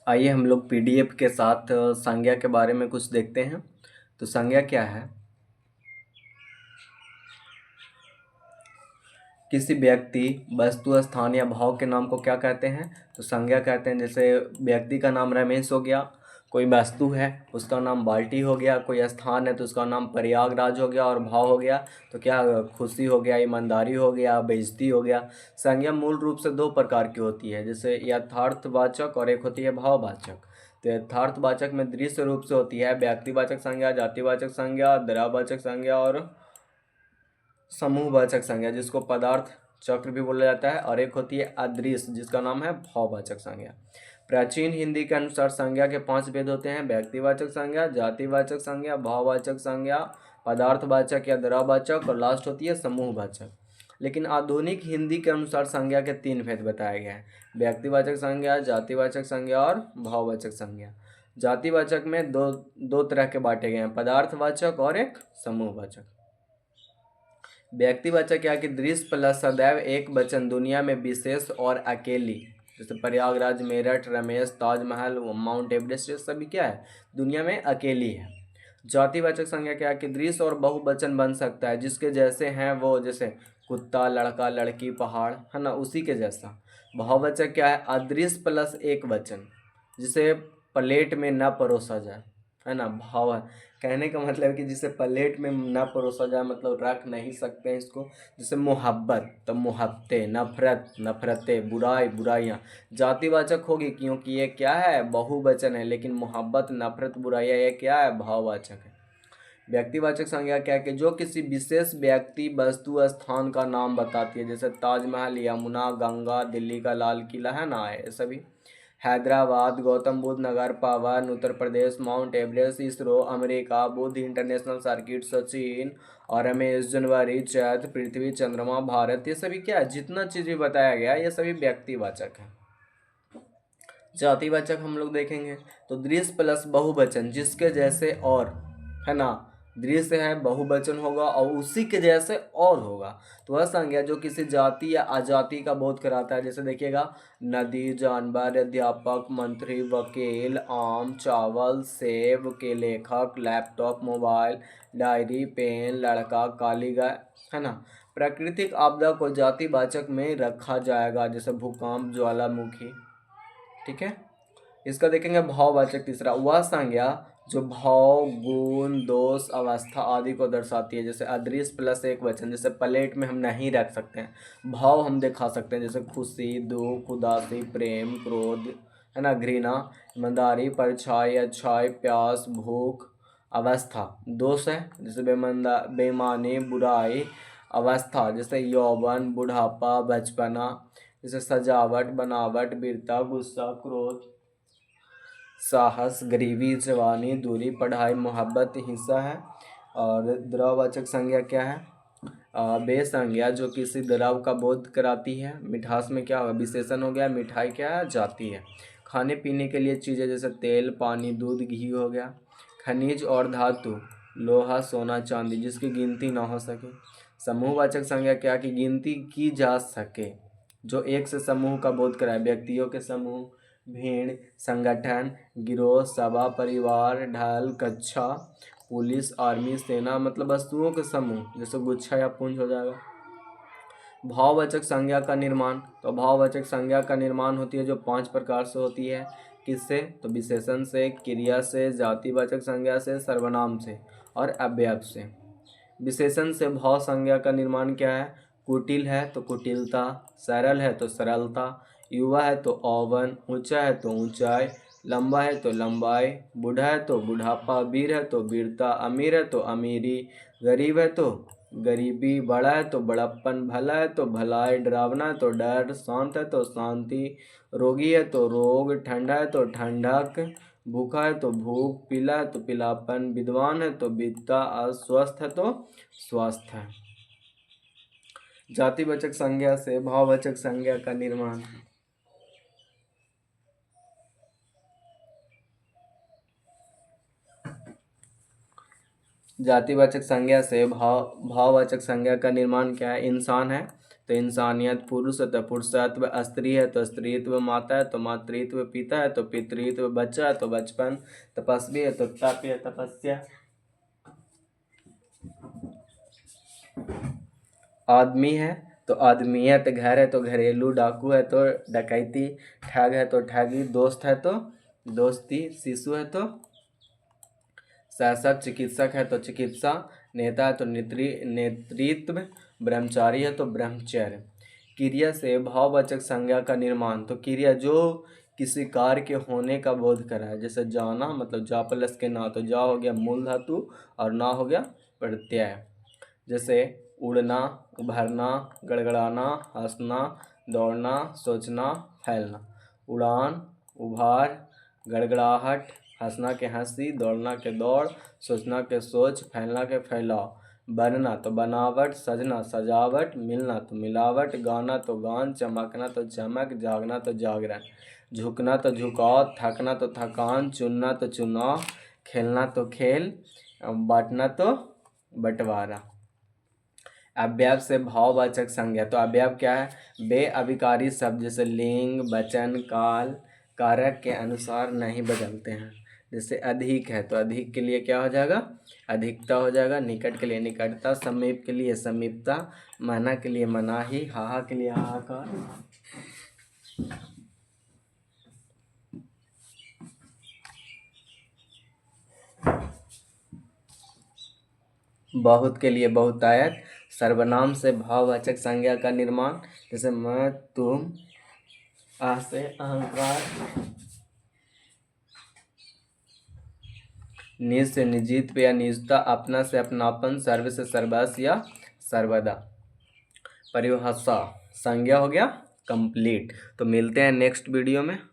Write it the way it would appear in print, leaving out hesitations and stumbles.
आइए हम लोग पीडीएफ के साथ संज्ञा के बारे में कुछ देखते हैं। तो संज्ञा क्या है? किसी व्यक्ति, वस्तु, स्थान या भाव के नाम को क्या कहते हैं? तो संज्ञा कहते हैं। जैसे व्यक्ति का नाम रमेश हो गया, कोई वस्तु है उसका नाम बाल्टी हो गया, कोई स्थान है तो उसका नाम प्रयागराज हो गया, और भाव हो गया तो क्या, खुशी हो गया, ईमानदारी हो गया, बेइज्जती हो गया। संज्ञा मूल रूप से दो प्रकार की होती है, जैसे यथार्थवाचक और एक होती है भाववाचक। तो यथार्थवाचक में दृश्य रूप से होती है व्यक्तिवाचक संज्ञा, जातिवाचक संज्ञा, द्रव्यवाचक संज्ञा और समूहवाचक संज्ञा, जिसको पदार्थ चक्र भी बोला जाता है। और एक होती है अदृश्य, जिसका नाम है भाववाचक संज्ञा। प्राचीन हिंदी के अनुसार संज्ञा के 5 भेद होते हैं: व्यक्तिवाचक संज्ञा, जातिवाचक संज्ञा, भाववाचक संज्ञा, पदार्थवाचक या द्रव्यवाचक, और लास्ट होती है समूहवाचक। लेकिन आधुनिक हिंदी के अनुसार संज्ञा के 3 भेद बताए गए हैं: व्यक्तिवाचक संज्ञा, जातिवाचक संज्ञा और भाववाचक संज्ञा। जातिवाचक में दो तरह के बांटे गए हैं, पदार्थवाचक और एक समूहवाचक। व्यक्तिवाचक क्या कि दृश्य प्लस सदैव एक वचन, दुनिया में विशेष और अकेली, जैसे प्रयागराज, मेरठ, रमेश, ताजमहल, माउंट एवरेस्ट, ये सभी क्या है, दुनिया में अकेली है। जातिवाचक संज्ञा क्या है कि दृश्य और बहुवचन बन सकता है, जिसके जैसे हैं वो, जैसे कुत्ता, लड़का, लड़की, पहाड़, है ना, उसी के जैसा। भाववाचक क्या है, अदृश्य प्लस एक वचन, जिसे प्लेट में न परोसा जाए, है ना। भाव कहने का मतलब है कि जिसे प्लेट में ना परोसा जाए, मतलब रख नहीं सकते हैं इसको। जैसे मोहब्बत तो मोहब्बतें, नफरत नफरतें, बुराई बुराइयाँ। जातिवाचक होगी क्योंकि ये क्या है, बहुवचन है, लेकिन मोहब्बत, नफरत, बुराइयाँ ये क्या है, भाववाचक है। व्यक्तिवाचक संज्ञा क्या है कि जो किसी विशेष व्यक्ति, वस्तु, स्थान का नाम बताती है, जैसे ताजमहल, यमुना, गंगा, दिल्ली का लाल किला, है ना, ये सभी। Hyderabad, Gautam Buddh Nagar, Pavan, Uttar Pradesh, Mount Everest, ISRO, America, Buddh International Circuit, Sachin और रमेश, जनवरी, चैत्र, पृथ्वी, चंद्रमा, भारत, ये सभी क्या है, जितना चीज़ भी बताया गया ये सभी व्यक्तिवाचक है। जातिवाचक हम लोग देखेंगे तो दृश्य प्लस बहुवचन, जिसके जैसे और, है ना, दृश्य है, बहुवचन होगा और उसी के जैसे और होगा, तो वह संज्ञा जो किसी जाति या आजाति का बोध कराता है। जैसे देखिएगा, नदी, जानवर, अध्यापक, मंत्री, वकील, आम, चावल, सेब के लेखक, लैपटॉप, मोबाइल, डायरी, पेन, लड़का, काली गाय, है ना। प्राकृतिक आपदा को जातिवाचक में रखा जाएगा, जैसे भूकंप, ज्वालामुखी, ठीक है। इसका देखेंगे भाववाचक तीसरा, वह संज्ञा जो भाव, गुण, दोष, अवस्था आदि को दर्शाती है, जैसे अदृश्य प्लस एक वचन, जैसे प्लेट में हम नहीं रख सकते हैं, भाव हम दिखा सकते हैं, जैसे खुशी, दुख, उदासी, प्रेम, क्रोध, है ना, घृणा, ईमानदारी, परछाई, अच्छाई, प्यास, भूख। अवस्था दोष है, जैसे बेईमानी, बुराई। अवस्था जैसे यौवन, बुढ़ापा, बचपना, जैसे सजावट, बनावट, वीरता, गुस्सा, क्रोध, साहस, गरीबी, जवानी, दूरी, पढ़ाई, मोहब्बत, हिस्सा है। और द्रववाचक संज्ञा क्या है, बेसंज्ञा जो किसी द्रव का बोध कराती है। मिठास में क्या होगा, विशेषण हो गया, मिठाई क्या है, जाती है। खाने पीने के लिए चीज़ें, जैसे तेल, पानी, दूध, घी हो गया। खनिज और धातु, लोहा, सोना, चांदी, जिसकी गिनती ना हो सके। समूहवाचक संज्ञा क्या कि गिनती की जा सके, जो एक से समूह का बोध कराए, व्यक्तियों के समूह, भीड़, संगठन, गिरोह, सभा, परिवार, ढाल, कक्षा, पुलिस, आर्मी, सेना, मतलब वस्तुओं के समूह, जैसे गुच्छा या पुंज हो जाएगा। भाववाचक संज्ञा का निर्माण, तो भाववाचक संज्ञा का निर्माण होती है जो 5 प्रकार से होती है। किससे, तो विशेषण से, क्रिया से, जातिवाचक संज्ञा से, सर्वनाम से और अव्यय से। विशेषण से भाव संज्ञा का निर्माण क्या है, कुटिल है तो कुटिलता, सरल है तो सरलता, युवा है तो यौवन, ऊंचा है तो ऊंचाई, लंबा है तो लंबाई, बूढ़ा है तो बुढ़ापा, वीर है तो वीरता, अमीर है तो अमीरी, गरीब है तो गरीबी, बड़ा है तो बड़प्पन, भला है तो भलाई, डरावना है तो डर, शांत है तो शांति, रोगी है तो रोग, ठंडा है तो ठंडक, भूखा है तो भूख, पीला है तो पीलापन, विद्वान है तो विद्या, अस्वस्थ है तो स्वास्थ्य है। जातिवाचक संज्ञा से भाववाचक संज्ञा का निर्माण। जातिवाचक संज्ञा से भाववाचक संज्ञा का निर्माण क्या है, इंसान है तो इंसानियत पुरुष है तो पुरुषत्व, स्त्री है तो स्त्रीत्व, माता है तो मातृत्व, पिता है तो पितृत्व, बच्चा है तो बचपन, तपस्वी है तो तप या तपस्या, आदमी है तो आदमियत, घर है तो घरेलू, डाकू है तो डकैती, ठग है तो ठगी, दोस्त है तो दोस्ती, शिशु है तो शासक, चिकित्सक है तो चिकित्सा, नेता है तो नेतृत्व, ब्रह्मचारी है तो ब्रह्मचर्य। क्रिया से भाववाचक संज्ञा का निर्माण, तो क्रिया जो किसी कार्य के होने का बोध करा है, जैसे जाना मतलब जा प्लस के ना, तो जा हो गया मूल धातु और ना हो गया प्रत्यय। जैसे उड़ना, उभरना, गड़गड़ाना, हंसना, दौड़ना, सोचना, फैलना। उड़ान, उभार, गड़गड़ाहट, हंसना के हंसी, दौड़ना के दौड़, सोचना के सोच, फैलना के फैलाव। बनना तो बनावट, सजना सजावट, मिलना तो मिलावट, गाना तो गान, चमकना तो चमक, जागना तो जागरण, झुकना तो झुकाव, थकना तो थकान, चुनना तो चुनाव, खेलना तो खेल, बांटना तो बंटवारा। अव्यय से भाववाचक संज्ञा, तो अव्यय क्या है? बे अभिकारी शब्द जैसे लिंग, वचन, काल, कारक के अनुसार नहीं बदलते हैं। जैसे अधिक है तो अधिक के लिए क्या हो जाएगा? अधिकता हो जाएगा। निकट के लिए निकटता, समीप के लिए समीपता, मना के लिए मनाही, हाहा के लिए हाहाकार, बहुत के लिए बहुतायत। सर्वनाम से भाववाचक संज्ञा का निर्माण, जैसे मैं, तुम, आ से अहंकार, निज से निजित्व या निजता, अपना से अपनापन, सर्व से सर्वस्व या सर्वदा। परिभाषा संज्ञा हो गया कंप्लीट। तो मिलते हैं नेक्स्ट वीडियो में।